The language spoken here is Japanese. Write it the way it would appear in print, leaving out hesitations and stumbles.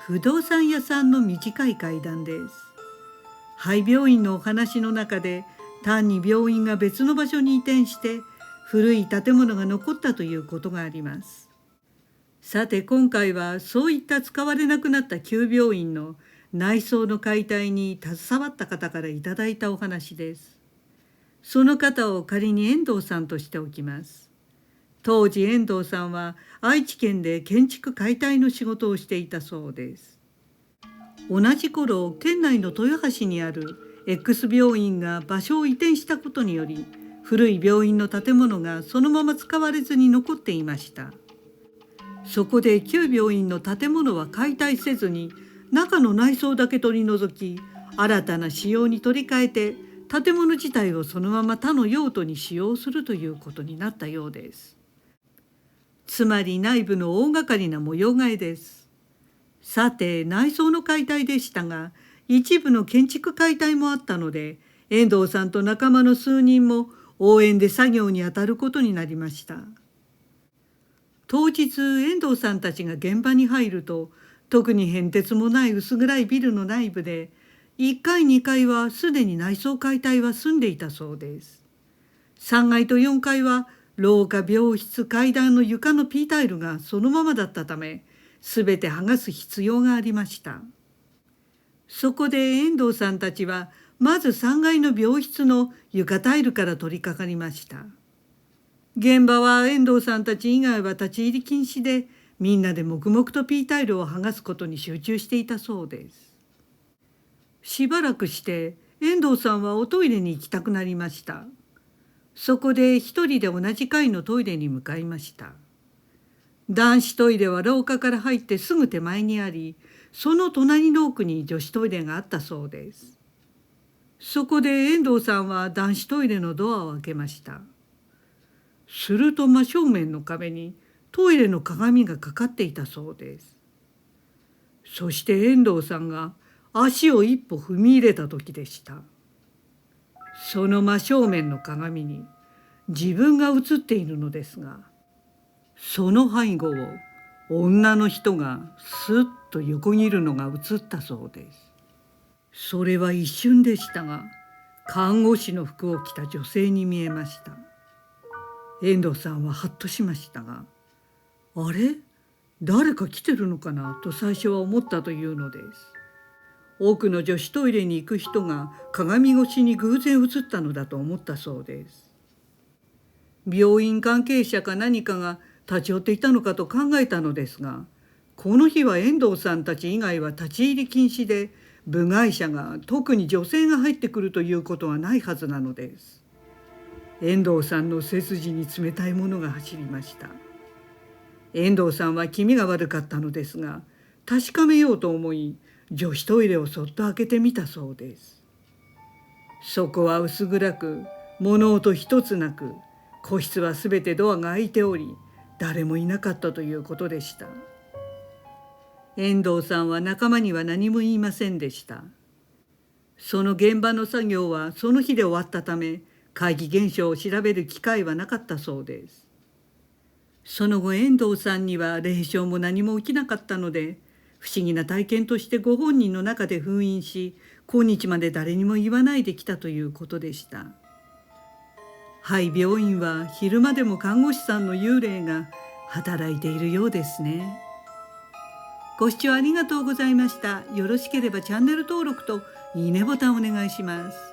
不動産屋さんの短い階段です。廃病院のお話の中で、単に病院が別の場所に移転して古い建物が残ったということがあります。さて今回はそういった使われなくなった旧病院の内装の解体に携わった方からいただいたお話です。その方を仮に遠藤さんとしておきます。当時遠藤さんは愛知県で建築解体の仕事をしていたそうです。同じ頃、県内の豊橋にある X 病院が場所を移転したことにより、古い病院の建物がそのまま使われずに残っていました。そこで旧病院の建物は解体せずに、中の内装だけ取り除き、新たな仕様に取り替えて、建物自体をそのまま他の用途に使用するということになったようです。つまり内部の大掛かりな模様替えです。さて内装の解体でしたが、一部の建築解体もあったので、遠藤さんと仲間の数人も応援で作業に当たることになりました。当日遠藤さんたちが現場に入ると、特に変哲もない薄暗いビルの内部で、1階2階はすでに内装解体は済んでいたそうです。3階と4階は廊下、病室、階段の床のPタイルがそのままだったため、すべて剥がす必要がありました。そこで遠藤さんたちはまず3階の病室の床タイルから取り掛かりました。現場は遠藤さんたち以外は立ち入り禁止で、みんなで黙々とPタイルを剥がすことに集中していたそうです。しばらくして遠藤さんはおトイレに行きたくなりました。そこで一人で同じ階のトイレに向かいました。男子トイレは廊下から入ってすぐ手前にあり、その隣の奥に女子トイレがあったそうです。そこで遠藤さんは男子トイレのドアを開けました。すると真正面の壁にトイレの鏡がかかっていたそうです。そして遠藤さんが足を一歩踏み入れた時でした。その真正面の鏡に自分が映っているのですが、その背後を女の人がスッと横切るのが映ったそうです。それは一瞬でしたが、看護師の服を着た女性に見えました。遠藤さんはハッとしましたが、あれ、誰か来てるのかなと最初は思ったというのです。奥の女子トイレに行く人が鏡越しに偶然映ったのだと思ったそうです。病院関係者か何かが立ち寄っていたのかと考えたのですが、この日は遠藤さんたち以外は立ち入り禁止で、部外者が特に女性が入ってくるということはないはずなのです。遠藤さんの背筋に冷たいものが走りました。遠藤さんは気味が悪かったのですが、確かめようと思い、女子トイレをそっと開けてみたそうです。そこは薄暗く、物音一つなく、個室はすべてドアが開いており、誰もいなかったということでした。遠藤さんは仲間には何も言いませんでした。その現場の作業はその日で終わったため、怪奇現象を調べる機会はなかったそうです。その後遠藤さんには霊障も何も起きなかったので、不思議な体験としてご本人の中で封印し、今日まで誰にも言わないできたということでした。廃病院は昼間でも看護師さんの幽霊が働いているようですね。ご視聴ありがとうございました。よろしければチャンネル登録といいねボタンお願いします。